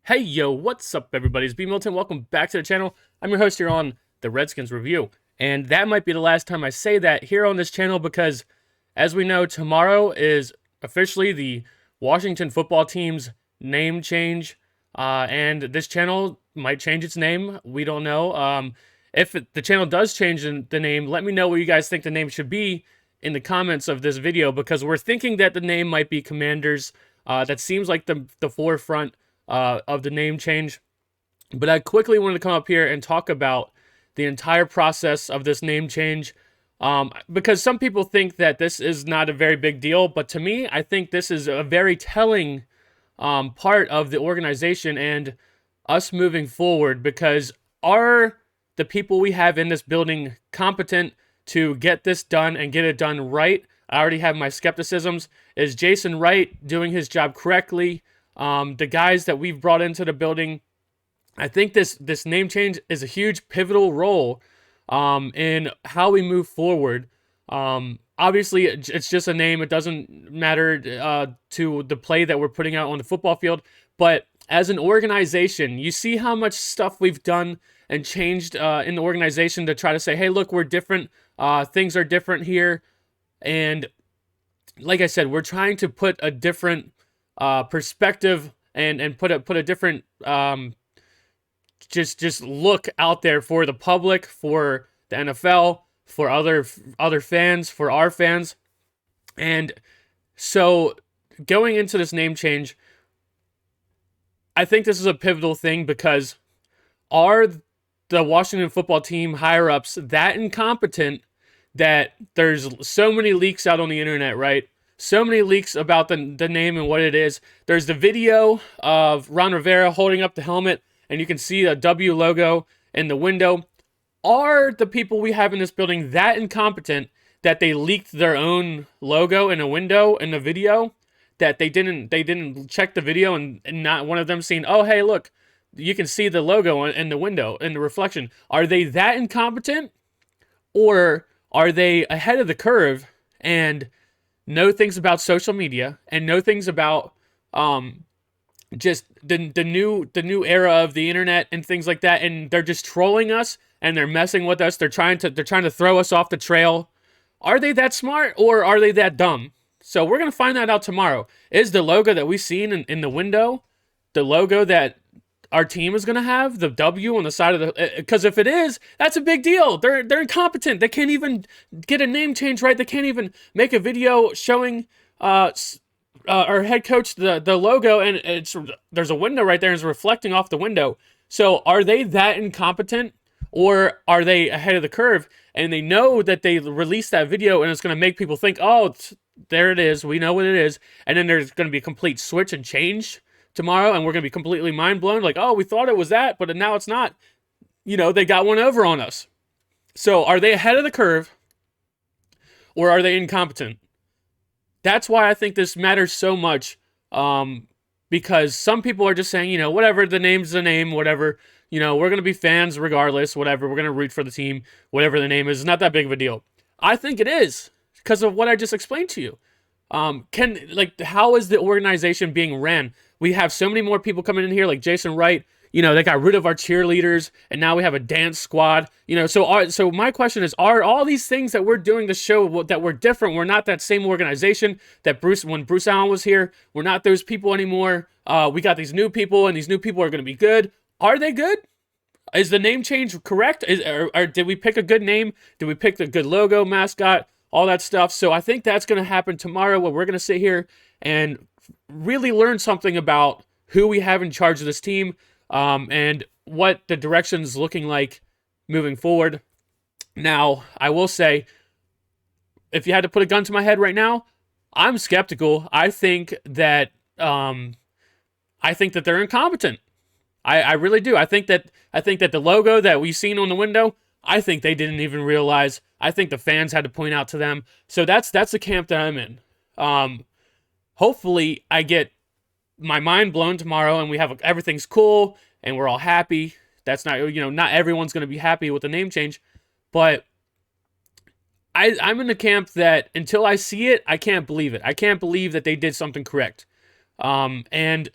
Hey yo, what's up everybody? It's B Milton. Welcome back to the channel. I'm your host here on the Redskins review. And that might be the last time I say that here on this channel because as we know, tomorrow is officially the Washington football team's name change. And this channel might change its name. We don't know. If the channel does change the name, let me know what you guys think the name should be in the comments of this video because we're thinking that the name might be Commanders. That seems like the forefront of the name change. But I quickly wanted to come up here and talk about the entire process of this name change because some people think that this is not a very big deal, but to me, I think this is a very telling part of the organization and us moving forward because are the people we have in this building competent to get this done and get it done right? I already have my skepticisms. Is Jason Wright doing his job correctly? The guys that we've brought into the building, I think this name change is a huge pivotal role in how we move forward. Obviously, it's just a name. It doesn't matter to the play that we're putting out on the football field. But as an organization, you see how much stuff we've done and changed in the organization to try to say, hey, look, we're different. Things are different here. And like I said, we're trying to put a different perspective and put a different just look out there for the public, for the NFL, for other fans, for our fans. And so going into this name change, I think this is a pivotal thing because are the Washington football team higher ups that incompetent that there's so many leaks out on the internet, right? So many leaks about the name and what it is. There's the video of Ron Rivera holding up the helmet, and you can see the W logo in the window. Are the people we have in this building that incompetent that they leaked their own logo in a window in the video? That they didn't check the video and not one of them seen, oh, hey, look, you can see the logo in the window, in the reflection. Are they that incompetent? Or are they ahead of the curve and know things about social media and know things about just the new era of the internet and things like that, and they're just trolling us and they're messing with us. They're trying to throw us off the trail. Are they that smart or are they that dumb? So we're gonna find that out tomorrow. Is the logo that we seen in the window the logo that our team is going to have, the W on the side of the, because if it is, that's a big deal. They're incompetent. They can't even get a name change right. They can't even make a video showing our head coach the logo, and there's a window right there and it's reflecting off the window. So are they that incompetent or are they ahead of the curve and they know that they released that video and it's going to make people think, oh, there it is, we know what it is, and then there's going to be a complete switch and change tomorrow, and we're going to be completely mind blown, like, oh, we thought it was that, but now it's not. You know, they got one over on us. So are they ahead of the curve or are they incompetent? That's why I think this matters so much, because some people are just saying, you know, whatever, the name's the name, whatever, you know, we're going to be fans regardless, whatever, we're going to root for the team, whatever the name is, it's not that big of a deal. I think it is because of what I just explained to you. How is the organization being ran? We have so many more people coming in here, like Jason Wright. You know, they got rid of our cheerleaders, and now we have a dance squad. You know, so my question is: are all these things that we're doing to show that we're different? We're not that same organization that when Bruce Allen was here. We're not those people anymore. We got these new people, and these new people are going to be good. Are they good? Is the name change correct? Or did we pick a good name? Did we pick the good logo, mascot? All that stuff. So I think that's going to happen tomorrow where we're going to sit here and really learn something about who we have in charge of this team and what the direction's looking like moving forward. Now, I will say, if you had to put a gun to my head right now, I'm skeptical. I think that they're incompetent. I really do. I think that the logo that we've seen on the window, I think they didn't even realize. I think the fans had to point out to them. So that's the camp that I'm in. Hopefully I get my mind blown tomorrow and we have everything's cool and we're all happy. That's not, you know, not everyone's going to be happy with the name change, but I'm in the camp that until I see it, I can't believe it. I can't believe that they did something correct. And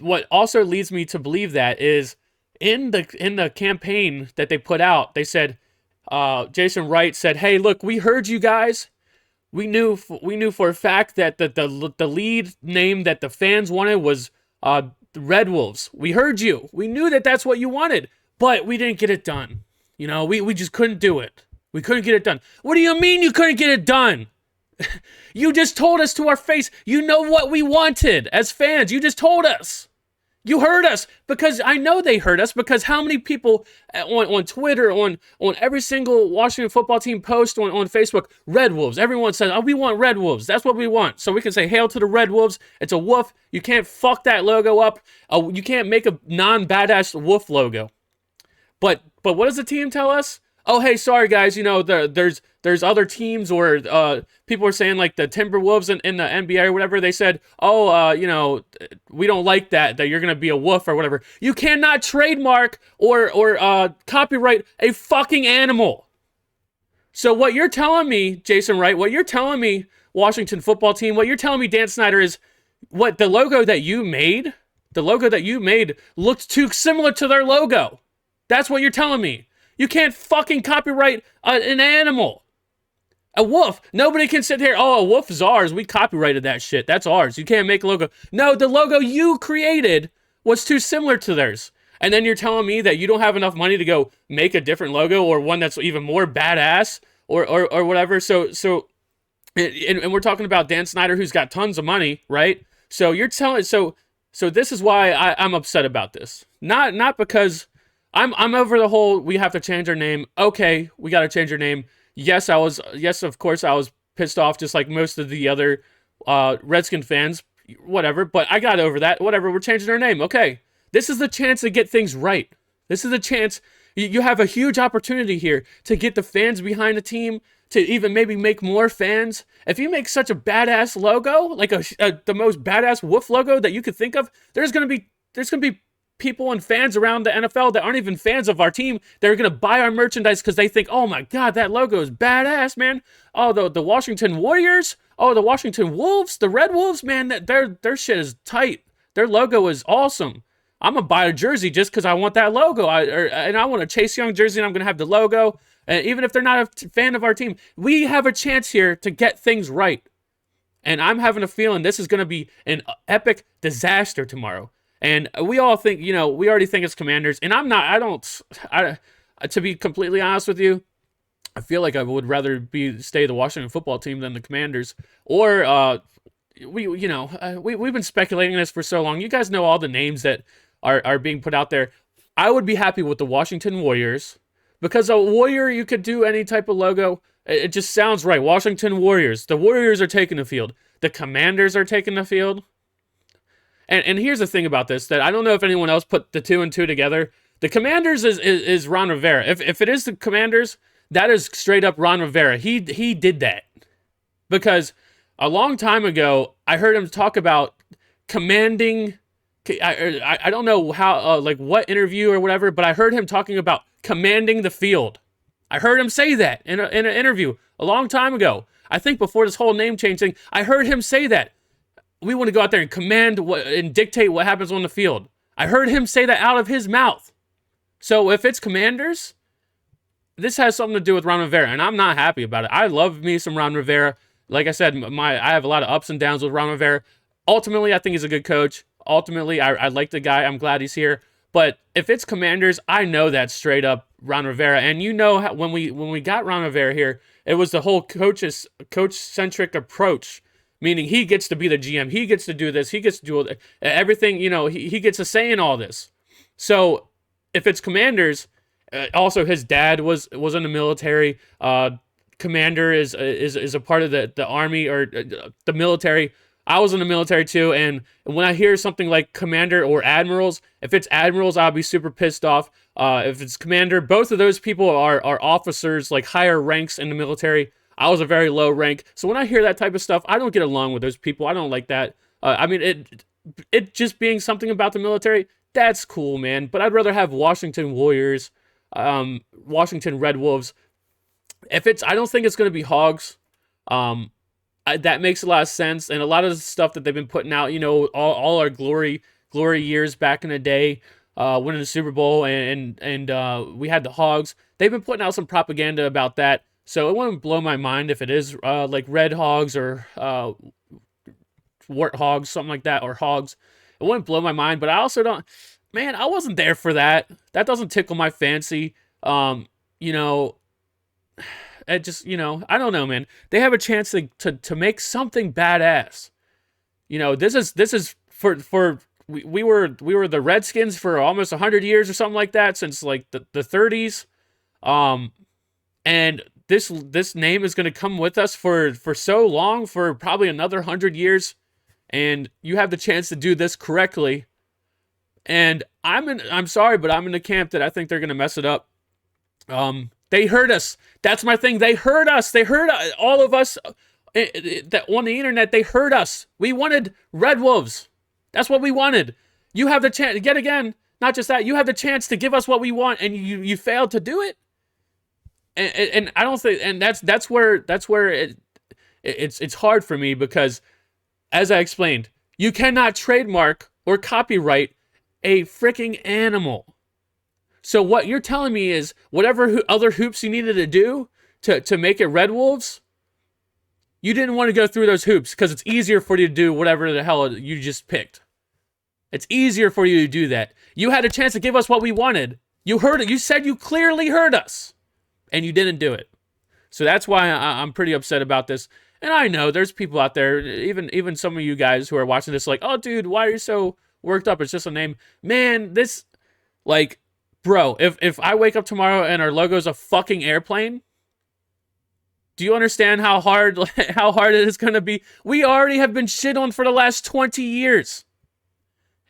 what also leads me to believe that is in the campaign that they put out, they said, Jason Wright said, "Hey, look, we heard you guys. We knew for a fact that the lead name that the fans wanted was the Red Wolves. We heard you. We knew that that's what you wanted, but we didn't get it done. We just couldn't do it. We couldn't get it done. What do you mean you couldn't get it done? You just told us to our face. You know what we wanted as fans. You just told us. You heard us, because I know they heard us, because how many people on Twitter, on every single Washington football team post on Facebook, Red Wolves. Everyone says, oh, we want Red Wolves. That's what we want. So we can say, hail to the Red Wolves. It's a wolf. You can't fuck that logo up. You can't make a non-badass wolf logo. But what does the team tell us? Oh, hey, sorry guys, there's other teams, or people are saying, like the Timberwolves in the NBA or whatever. They said, oh, we don't like that you're gonna be a wolf or whatever. You cannot trademark or copyright a fucking animal. So what you're telling me, Jason Wright, what you're telling me, Washington football team, what you're telling me, Dan Snyder, is what the logo that you made looked too similar to their logo. That's what you're telling me. You can't fucking copyright an animal. A wolf. Nobody can sit here, oh, a wolf is ours. We copyrighted that shit. That's ours. You can't make a logo. No, the logo you created was too similar to theirs. And then you're telling me that you don't have enough money to go make a different logo, or one that's even more badass, or whatever. So and we're talking about Dan Snyder, who's got tons of money, right? So you're telling, so this is why I'm upset about this. Not because I'm over the whole, we have to change our name. Okay, we got to change our name. Yes, of course I was pissed off, just like most of the other Redskin fans, whatever, but I got over that. Whatever, we're changing our name. Okay, this is the chance to get things right. This is the chance. You have a huge opportunity here to get the fans behind the team, to even maybe make more fans. If you make such a badass logo, like the most badass wolf logo that you could think of, there's gonna be people and fans around the NFL that aren't even fans of our team. They're going to buy our merchandise because they think, oh my God, that logo is badass, man. Oh, the Washington Warriors. Oh, the Washington Wolves, the Red Wolves, man, their shit is tight. Their logo is awesome. I'm going to buy a jersey just because I want that logo. And I want a Chase Young jersey, and I'm going to have the logo. And even if they're not a fan of our team, we have a chance here to get things right. And I'm having a feeling this is going to be an epic disaster tomorrow. And we all think, we already think it's Commanders. And to be completely honest with you, I feel like I would rather stay the Washington football team than the Commanders. Or, we've been speculating this for so long. You guys know all the names that are being put out there. I would be happy with the Washington Warriors, because a Warrior, you could do any type of logo. It just sounds right. Washington Warriors. The Warriors are taking the field. The Commanders are taking the field. And here's the thing about this, that I don't know if anyone else put the 2 and 2 together. The Commanders is Ron Rivera. If it is the Commanders, that is straight up Ron Rivera. He did that. Because a long time ago, I heard him talk about commanding. I don't know how, like what interview or whatever, but I heard him talking about commanding the field. I heard him say that in an interview a long time ago. I think before this whole name change thing, I heard him say that. We want to go out there and command and dictate what happens on the field. I heard him say that out of his mouth. So if it's Commanders, this has something to do with Ron Rivera, and I'm not happy about it. I love me some Ron Rivera. Like I said, I have a lot of ups and downs with Ron Rivera. Ultimately, I think he's a good coach. Ultimately, I like the guy. I'm glad he's here. But if it's Commanders, I know that's straight up Ron Rivera. And when we got Ron Rivera here, it was the whole coach-centric approach. Meaning he gets to be the GM. He gets to do this. He gets to do everything. He gets a say in all this. So if it's Commanders, also his dad was in the military. Commander is a part of the Army or the military. I was in the military too. And when I hear something like Commander or Admirals, if it's Admirals, I'll be super pissed off. If it's Commander, both of those people are officers, like higher ranks in the military. I was a very low rank. So when I hear that type of stuff, I don't get along with those people. I don't like that. It just being something about the military, that's cool, man. But I'd rather have Washington Warriors, Washington Red Wolves. I don't think it's going to be Hogs. That makes a lot of sense. And a lot of the stuff that they've been putting out, all our glory glory years back in the day, winning the Super Bowl, and we had the Hogs. They've been putting out some propaganda about that, so it wouldn't blow my mind if it is like Red Hogs or Wart Hogs, something like that, or Hogs. It wouldn't blow my mind, but I also don't. Man, I wasn't there for that. That doesn't tickle my fancy. You know, it just, I don't know, man. They have a chance to make something badass. This is for we were the Redskins for almost 100 years or something like that, since like the 30s. And this name is going to come with us for so long, for probably another 100 years. And you have the chance to do this correctly. And I'm sorry, but I'm in the camp that I think they're going to mess it up. They hurt us. That's my thing. They hurt us. They hurt all of us that on the internet. They hurt us. We wanted Red Wolves. That's what we wanted. You have the chance, yet again, not just that, you have the chance to give us what we want, and you failed to do it. And I don't think, and that's where it's hard for me, because, as I explained, you cannot trademark or copyright a freaking animal. So what you're telling me is whatever other hoops you needed to do to make it Red Wolves, you didn't want to go through those hoops because it's easier for you to do whatever the hell you just picked. It's easier for you to do that. You had a chance to give us what we wanted. You heard it. You said you clearly heard us, and you didn't do it. So that's why I'm pretty upset about this. And I know there's people out there, even some of you guys who are watching this, like, oh, dude, why are you so worked up? It's just a name. Man, this, like, bro, if I wake up tomorrow and our logo's a fucking airplane, do you understand how hard it is going to be? We already have been shit on for the last 20 years.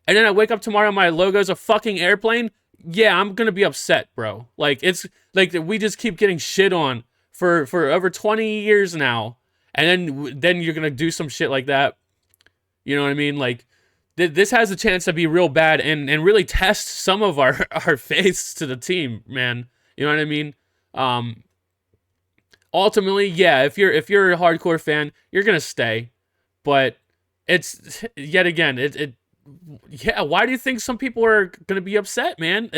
And then I wake up tomorrow and my logo's a fucking airplane. Yeah, I'm going to be upset, bro. Like, it's like we just keep getting shit on for over 20 years now. And then you're going to do some shit like that. You know what I mean? Like, this has a chance to be real bad and really test some of our faiths to the team, man. You know what I mean? Ultimately, yeah, if you're a hardcore fan, you're gonna stay. But it's, yet again, yeah. Why do you think some people are gonna be upset, man?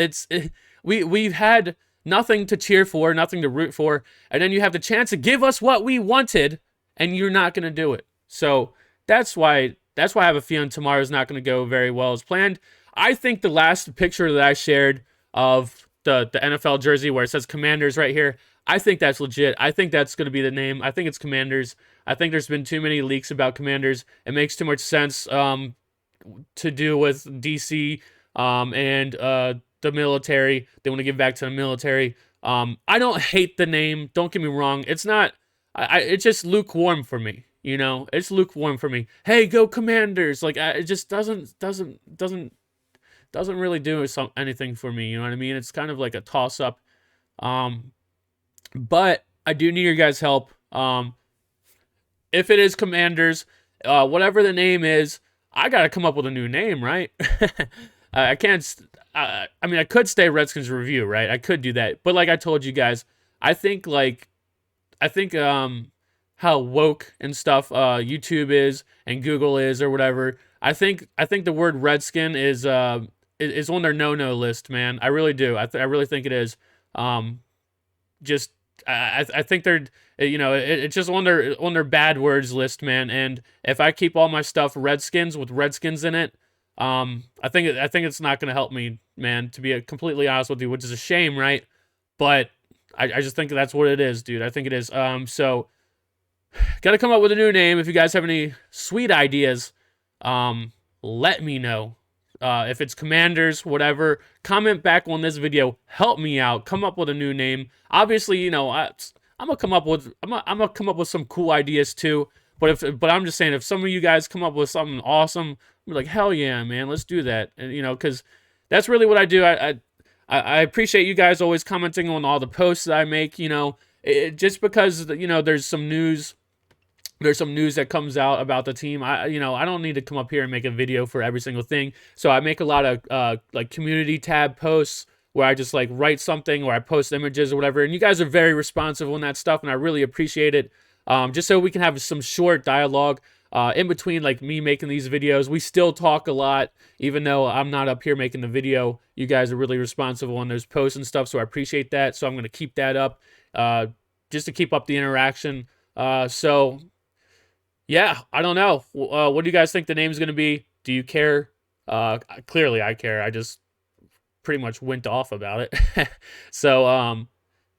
We've had nothing to cheer for, nothing to root for, and then you have the chance to give us what we wanted, and you're not gonna do it. So that's why I have a feeling tomorrow's not going to go very well as planned. I think the last picture that I shared of the NFL jersey where it says Commanders right here, I think that's legit. I think that's going to be the name. I think it's Commanders. I think there's been too many leaks about Commanders. It makes too much sense to do with DC and the military. They want to give back to the military. I don't hate the name. Don't get me wrong. It's not. It's just lukewarm for me. It's lukewarm for me. Hey, go Commanders! Like, it just doesn't really do anything for me. You know what I mean? It's kind of like a toss up. But I do need your guys' help. If it is Commanders, whatever the name is, I gotta come up with a new name, right? I can't. I mean, I could stay Redskins Review, right? I could do that, but like I told you guys, I think how woke and stuff YouTube is and Google is or whatever. I think the word Redskin is on their no list, man. I really do. I really think it is. I think they're it's just on their bad words list, man. And if I keep all my stuff Redskins with Redskins in it, I think it's not gonna help me, man. To be completely honest with you, which is a shame, right? But I just think that's what it is, dude. I think it is. So. Got to come up with a new name. If you guys have any sweet ideas, let me know. If it's Commanders, whatever, comment back on this video. Help me out. Come up with a new name. Obviously, I'm gonna come up with some cool ideas too. But I'm just saying, if some of you guys come up with something awesome, I'm like, hell yeah, man, let's do that. And because that's really what I do. I appreciate you guys always commenting on all the posts that I make. Just because there's some news. There's some news that comes out about the team. I don't need to come up here and make a video for every single thing. So I make a lot of like community tab posts where I just like write something or I post images or whatever. And you guys are very responsive on that stuff, and I really appreciate it. Just so we can have some short dialogue. in between like me making these videos, we still talk a lot, even though I'm not up here making the video. You guys are really responsible on those posts and stuff, so I appreciate that. So I'm going to keep that up just to keep up the interaction. So yeah, I don't know. What do you guys think the name's going to be? Do you care? Clearly I care. I just pretty much went off about it. So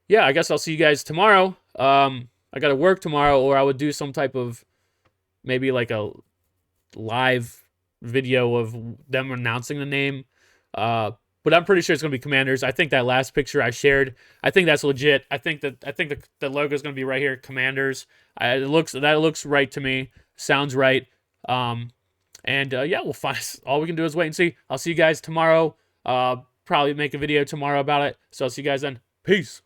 yeah, I guess I'll see you guys tomorrow. I got to work tomorrow, or I would do some type of maybe like a live video of them announcing the name. But I'm pretty sure it's gonna be Commanders. I think that last picture I shared, I think that's legit. I think the logo is gonna be right here, Commanders. That looks right to me. Sounds right. And yeah, we'll find. All we can do is wait and see. I'll see you guys tomorrow. Probably make a video tomorrow about it. So I'll see you guys then. Peace.